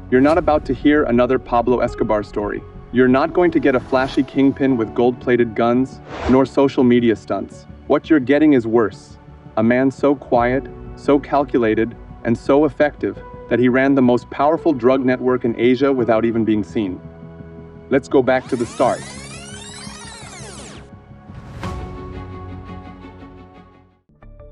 You're not about to hear another Pablo Escobar story. You're not going to get a flashy kingpin with gold-plated guns, nor social media stunts. What you're getting is worse. A man so quiet, so calculated, and so effective that he ran the most powerful drug network in Asia without even being seen. Let's go back to the start.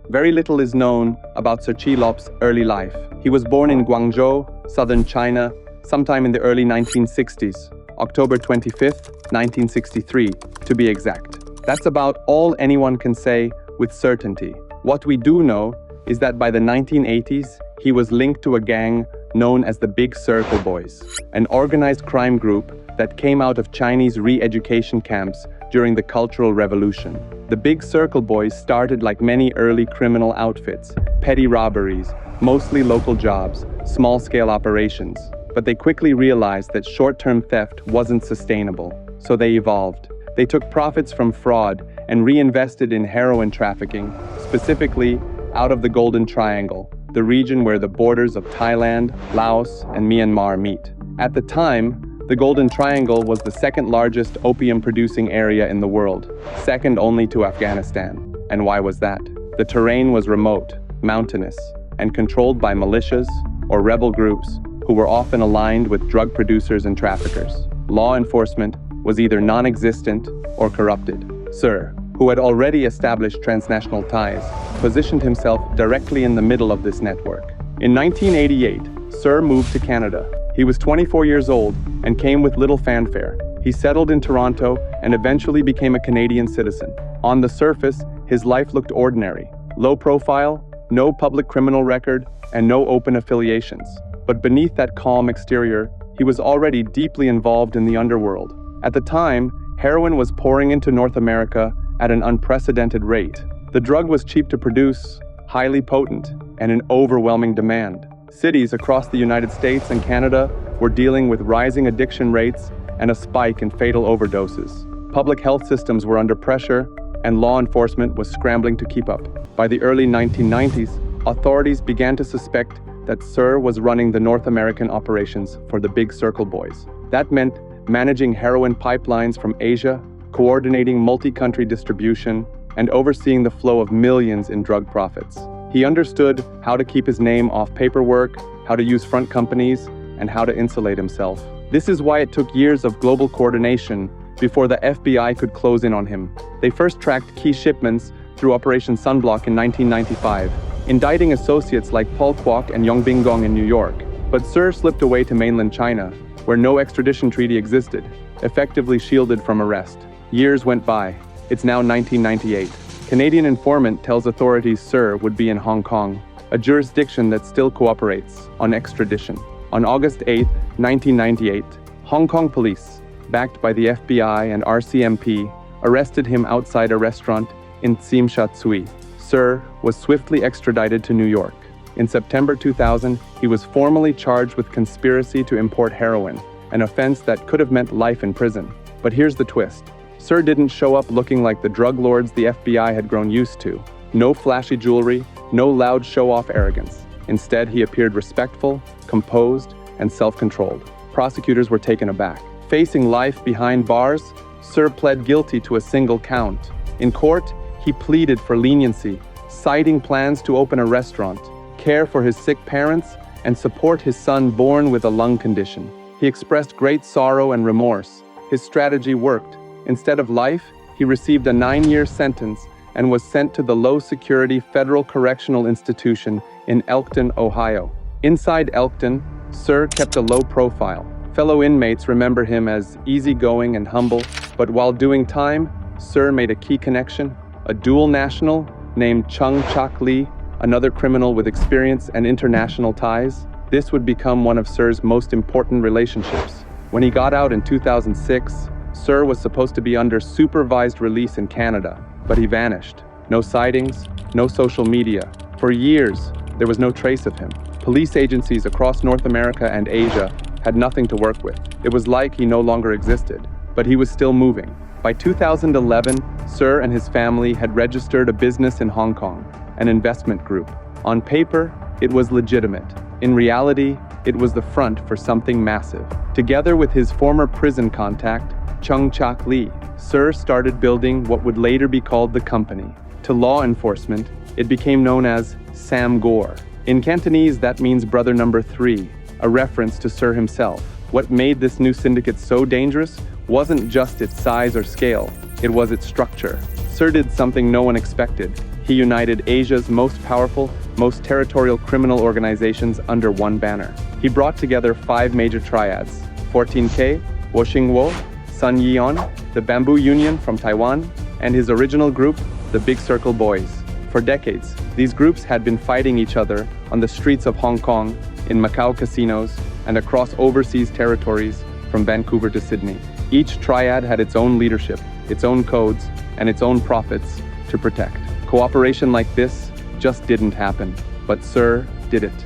Very little is known about Sir Chilop's early life. He was born in Guangzhou, southern China, sometime in the early 1960s, October 25th, 1963, to be exact. That's about all anyone can say with certainty. What we do know is that by the 1980s, he was linked to a gang known as the Big Circle Boys, an organized crime group that came out of Chinese re-education camps during the Cultural Revolution. The Big Circle Boys started like many early criminal outfits, petty robberies, mostly local jobs, small-scale operations. But they quickly realized that short-term theft wasn't sustainable, so they evolved. They took profits from fraud and reinvested in heroin trafficking, specifically out of the Golden Triangle, the region where the borders of Thailand, Laos, and Myanmar meet. At the time, the Golden Triangle was the second largest opium-producing area in the world, second only to Afghanistan. And why was that? The terrain was remote, mountainous, and controlled by militias or rebel groups who were often aligned with drug producers and traffickers. Law enforcement was either non-existent or corrupted. Sir, who had already established transnational ties, positioned himself directly in the middle of this network. In 1988, Sir moved to Canada. He was 24 years old and came with little fanfare. He settled in Toronto and eventually became a Canadian citizen. On the surface, his life looked ordinary. Low profile, no public criminal record, and no open affiliations. But beneath that calm exterior, he was already deeply involved in the underworld. At the time, heroin was pouring into North America at an unprecedented rate. The drug was cheap to produce, highly potent, and in overwhelming demand. Cities across the United States and Canada were dealing with rising addiction rates and a spike in fatal overdoses. Public health systems were under pressure, and law enforcement was scrambling to keep up. By the early 1990s, authorities began to suspect that Sir was running the North American operations for the Big Circle Boys. That meant managing heroin pipelines from Asia, coordinating multi-country distribution, and overseeing the flow of millions in drug profits. He understood how to keep his name off paperwork, how to use front companies, and how to insulate himself. This is why it took years of global coordination before the FBI could close in on him. They first tracked key shipments through Operation Sunblock in 1995, indicting associates like Paul Kwok and Yong Bingong in New York. But Sir slipped away to mainland China, where no extradition treaty existed, effectively shielded from arrest. Years went by. It's now 1998. Canadian informant tells authorities Sir would be in Hong Kong, a jurisdiction that still cooperates on extradition. On August 8, 1998, Hong Kong police, backed by the FBI and RCMP, arrested him outside a restaurant in Tsim Sha Tsui. Sir was swiftly extradited to New York. In September 2000, he was formally charged with conspiracy to import heroin, an offense that could have meant life in prison. But here's the twist. Sir didn't show up looking like the drug lords the FBI had grown used to. No flashy jewelry, no loud show-off arrogance. Instead, he appeared respectful, composed, and self-controlled. Prosecutors were taken aback. Facing life behind bars, Sir pled guilty to a single count. In court, he pleaded for leniency, citing plans to open a restaurant, care for his sick parents, and support his son born with a lung condition. He expressed great sorrow and remorse. His strategy worked. Instead of life, he received a 9-year sentence and was sent to the low-security Federal Correctional Institution in Elkton, Ohio. Inside Elkton, Sir kept a low profile. Fellow inmates remember him as easygoing and humble, but while doing time, Sir made a key connection. A dual national named Chung Chak Lee, another criminal with experience and international ties. This would become one of Sir's most important relationships. When he got out in 2006, Sir was supposed to be under supervised release in Canada, but he vanished. No sightings, no social media. For years, there was no trace of him. Police agencies across North America and Asia had nothing to work with. It was like he no longer existed, but he was still moving. By 2011, Sir and his family had registered a business in Hong Kong, an investment group. On paper, it was legitimate. In reality, it was the front for something massive. Together with his former prison contact, Chung Chak Lee, Sir started building what would later be called the company. To law enforcement, it became known as Sam Gor. In Cantonese, that means brother number 3, a reference to Sir himself. What made this new syndicate so dangerous wasn't just its size or scale, it was its structure. Sir did something no one expected. He united Asia's most powerful, most territorial criminal organizations under one banner. He brought together 5 major triads: 14K, Woxingwo, Sun Yian, the Bamboo Union from Taiwan, and his original group, the Big Circle Boys. For decades, these groups had been fighting each other on the streets of Hong Kong, in Macau casinos, and across overseas territories from Vancouver to Sydney. Each triad had its own leadership, its own codes, and its own profits to protect. Cooperation like this just didn't happen, but Sir did it.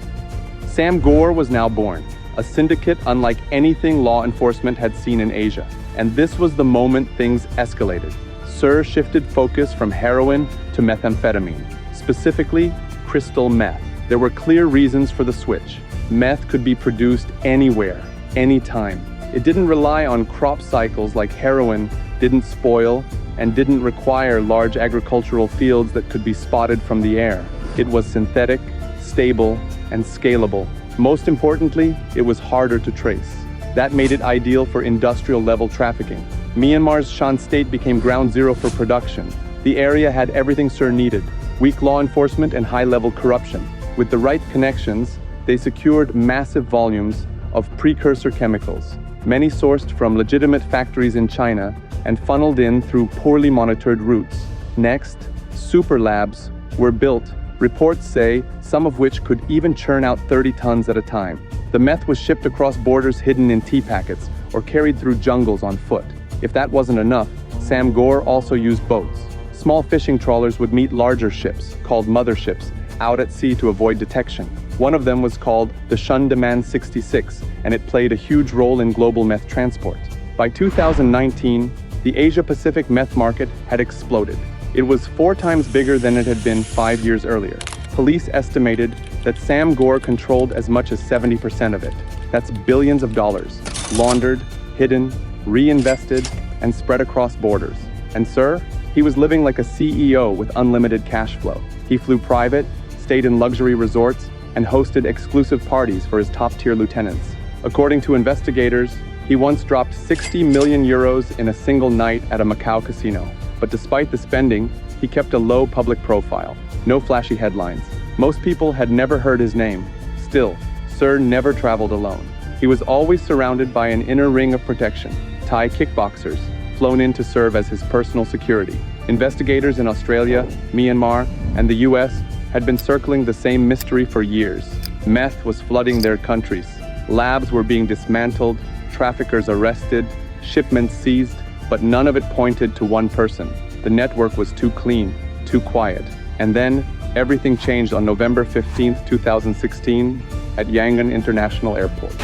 Sam Gor was now born, a syndicate unlike anything law enforcement had seen in Asia. And this was the moment things escalated. Sir shifted focus from heroin to methamphetamine, specifically crystal meth. There were clear reasons for the switch. Meth could be produced anywhere, anytime. It didn't rely on crop cycles like heroin, didn't spoil, and didn't require large agricultural fields that could be spotted from the air. It was synthetic, stable, and scalable. Most importantly, it was harder to trace. That made it ideal for industrial-level trafficking. Myanmar's Shan State became ground zero for production. The area had everything Sir needed: weak law enforcement and high-level corruption. With the right connections, they secured massive volumes of precursor chemicals, many sourced from legitimate factories in China and funneled in through poorly monitored routes. Next, super labs were built, reports say some of which could even churn out 30 tons at a time. The meth was shipped across borders hidden in tea packets or carried through jungles on foot. If that wasn't enough, Sam Gor also used boats. Small fishing trawlers would meet larger ships, called motherships, out at sea to avoid detection. One of them was called the Shundaman 66, and it played a huge role in global meth transport. By 2019, the Asia-Pacific meth market had exploded. It was 4 times bigger than it had been 5 years earlier. Police estimated that Sam Gor controlled as much as 70% of it. That's billions of dollars, laundered, hidden, reinvested, and spread across borders. And Sir, he was living like a CEO with unlimited cash flow. He flew private, stayed in luxury resorts, and hosted exclusive parties for his top-tier lieutenants. According to investigators, he once dropped 60 million euros in a single night at a Macau casino. But despite the spending, he kept a low public profile. No flashy headlines. Most people had never heard his name. Still, Sir never traveled alone. He was always surrounded by an inner ring of protection. Thai kickboxers, flown in to serve as his personal security. Investigators in Australia, Myanmar, and the US had been circling the same mystery for years. Meth was flooding their countries. Labs were being dismantled, traffickers arrested, shipments seized, but none of it pointed to one person. The network was too clean, too quiet. And then, everything changed on November 15, 2016, at Yangon International Airport.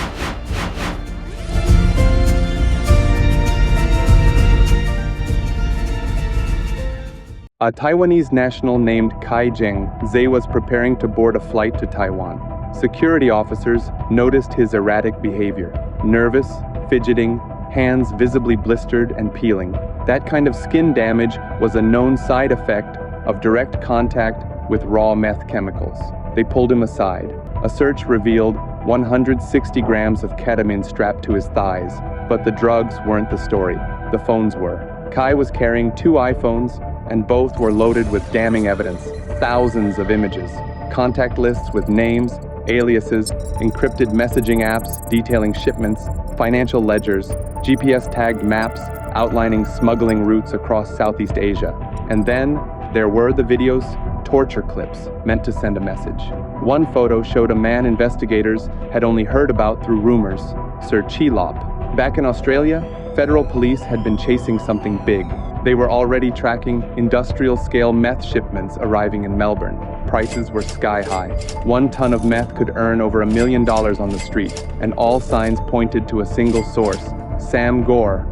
A Taiwanese national named Kai Zheng was preparing to board a flight to Taiwan. Security officers noticed his erratic behavior. Nervous, fidgeting, hands visibly blistered and peeling. That kind of skin damage was a known side effect of direct contact with raw meth chemicals. They pulled him aside. A search revealed 160 grams of ketamine strapped to his thighs, but the drugs weren't the story. The phones were. Kai was carrying 2 iPhones, and both were loaded with damning evidence. Thousands of images, contact lists with names, aliases, encrypted messaging apps detailing shipments, financial ledgers, GPS-tagged maps outlining smuggling routes across Southeast Asia. And then there were the videos, torture clips meant to send a message. One photo showed a man investigators had only heard about through rumors, Sir Chilop. Back in Australia, federal police had been chasing something big. They were already tracking industrial-scale meth shipments arriving in Melbourne. Prices were sky high. 1 ton of meth could earn over $1 million on the street, and all signs pointed to a single source, Sam Gor.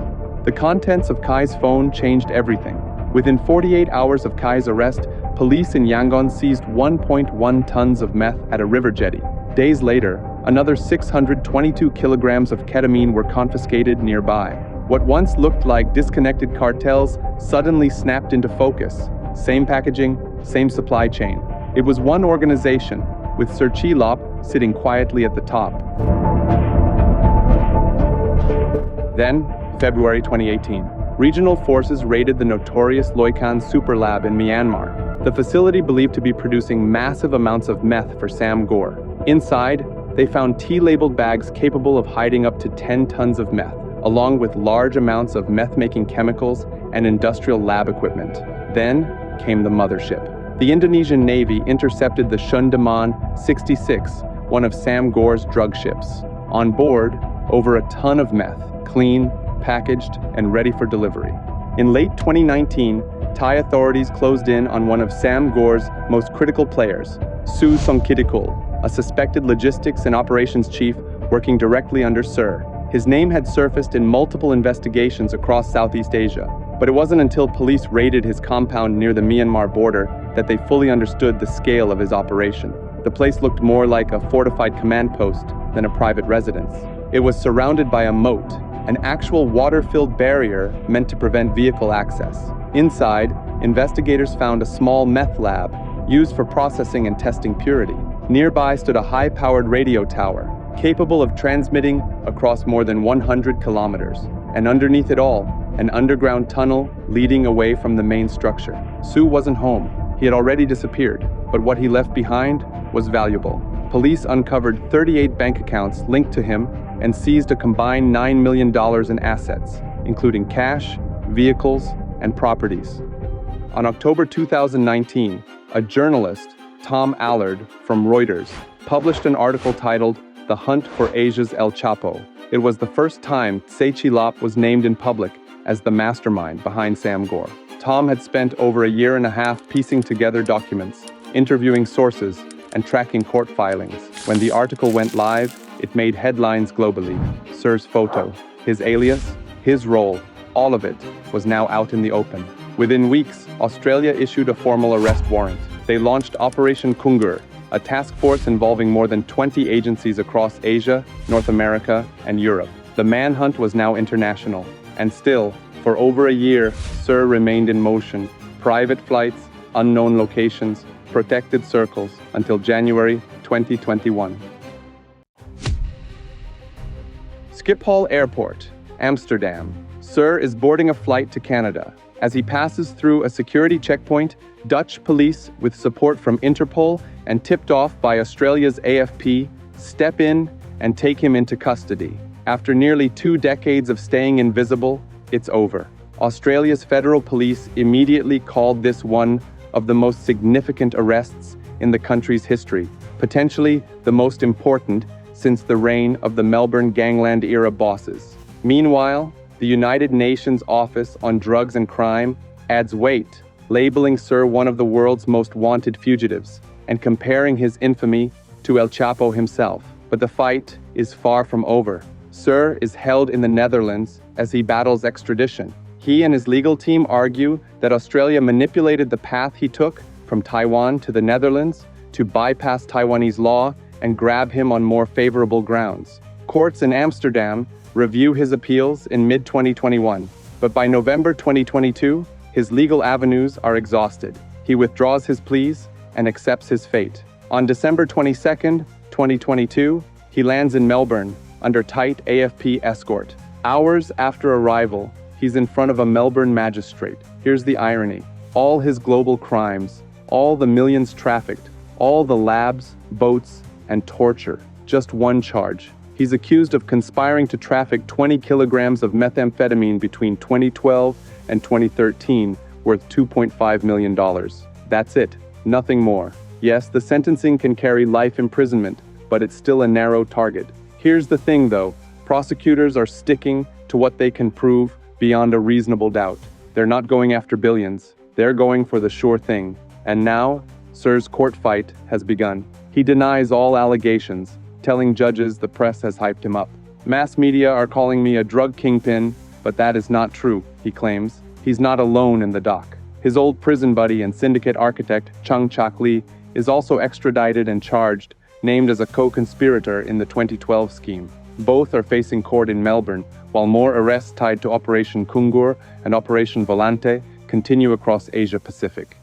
The contents of Kai's phone changed everything. Within 48 hours of Kai's arrest, police in Yangon seized 1.1 tons of meth at a river jetty. Days later, Another 622 kilograms of ketamine were confiscated nearby. What once looked like disconnected cartels suddenly snapped into focus. Same packaging, same supply chain. It was one organization, with Syndicate sitting quietly at the top. Then, February 2018, regional forces raided the notorious Loikan Super Lab in Myanmar, the facility believed to be producing massive amounts of meth for Sam Gor. Inside, they found T-labeled bags capable of hiding up to 10 tons of meth, along with large amounts of meth-making chemicals and industrial lab equipment. Then came the mothership. The Indonesian Navy intercepted the Shundaman 66, one of Sam Gor's drug ships. On board, over a ton of meth, clean, packaged, and ready for delivery. In late 2019, Thai authorities closed in on one of Sam Gor's most critical players, Su Songkitikul, a suspected logistics and operations chief working directly under Sir. His name had surfaced in multiple investigations across Southeast Asia, but it wasn't until police raided his compound near the Myanmar border that they fully understood the scale of his operation. The place looked more like a fortified command post than a private residence. It was surrounded by a moat, an actual water-filled barrier meant to prevent vehicle access. Inside, investigators found a small meth lab used for processing and testing purity. Nearby stood a high-powered radio tower, capable of transmitting across more than 100 kilometers. And underneath it all, an underground tunnel leading away from the main structure. Su wasn't home. He had already disappeared, but what he left behind was valuable. Police uncovered 38 bank accounts linked to him and seized a combined $9 million in assets, including cash, vehicles, and properties. On October 2019, a journalist, Tom Allard from Reuters, published an article titled "The Hunt for Asia's El Chapo." It was the first time Syndicate was named in public as the mastermind behind Sam Gor. Tom had spent over a year and a half piecing together documents, interviewing sources, and tracking court filings. When the article went live, it made headlines globally. Sir's photo, his alias, his role, all of it was now out in the open. Within weeks, Australia issued a formal arrest warrant. They launched Operation Kungur, a task force involving more than 20 agencies across Asia, North America, and Europe. The manhunt was now international. And still, for over a year, Sir remained in motion. Private flights, unknown locations, protected circles, until January 2021. Schiphol Airport, Amsterdam. Sir is boarding a flight to Canada. As he passes through a security checkpoint, Dutch police, with support from Interpol and tipped off by Australia's AFP, step in and take him into custody. After nearly 2 decades of staying invisible, it's over. Australia's federal police immediately called this one of the most significant arrests in the country's history, potentially the most important since the reign of the Melbourne gangland-era bosses. Meanwhile, the United Nations Office on Drugs and Crime adds weight, labeling Sir one of the world's most wanted fugitives, and comparing his infamy to El Chapo himself. But the fight is far from over. Sir is held in the Netherlands as he battles extradition. He and his legal team argue that Australia manipulated the path he took from Taiwan to the Netherlands to bypass Taiwanese law and grab him on more favorable grounds. Courts in Amsterdam review his appeals in mid-2021, but by November 2022, his legal avenues are exhausted. He withdraws his pleas and accepts his fate. On December 22, 2022, he lands in Melbourne under tight AFP escort. Hours after arrival, he's in front of a Melbourne magistrate. Here's the irony. All his global crimes, all the millions trafficked, all the labs, boats, and torture. Just one charge. He's accused of conspiring to traffic 20 kilograms of methamphetamine between 2012 and 2013, worth $2.5 million. That's it. Nothing more. Yes, the sentencing can carry life imprisonment, but it's still a narrow target. Here's the thing, though. Prosecutors are sticking to what they can prove beyond a reasonable doubt. They're not going after billions. They're going for the sure thing. And now, Sir's court fight has begun. He denies all allegations, telling judges the press has hyped him up. Mass media are calling me a drug kingpin, but that is not true, he claims. He's not alone in the dock. His old prison buddy and syndicate architect, Chung Chak Lee, is also extradited and charged, named as a co-conspirator in the 2012 scheme. Both are facing court in Melbourne, while more arrests tied to Operation Kungur and Operation Volante continue across Asia Pacific.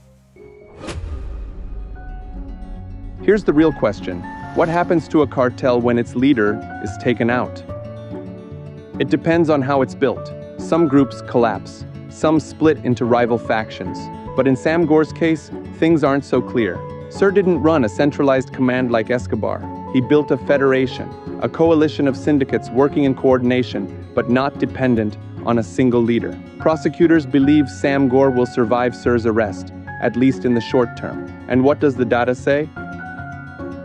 Here's the real question. What happens to a cartel when its leader is taken out? It depends on how it's built. Some groups collapse, some split into rival factions. But in Sam Gor's case, things aren't so clear. Sir didn't run a centralized command like Escobar. He built a federation, a coalition of syndicates working in coordination, but not dependent on a single leader. Prosecutors believe Sam Gor will survive Sir's arrest, at least in the short term. And what does the data say?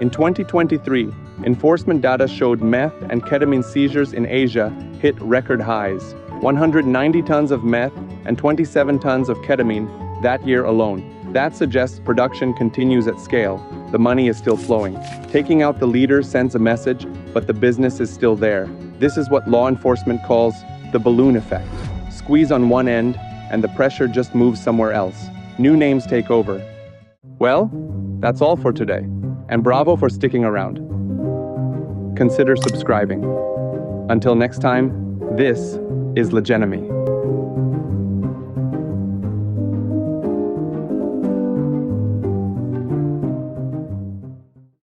In 2023, enforcement data showed meth and ketamine seizures in Asia hit record highs. 190 tons of meth and 27 tons of ketamine that year alone. That suggests production continues at scale. The money is still flowing. Taking out the leader sends a message, but the business is still there. This is what law enforcement calls the balloon effect. Squeeze on one end, and the pressure just moves somewhere else. New names take over. Well, that's all for today. And bravo for sticking around. Consider subscribing. Until next time, this is Legenemy.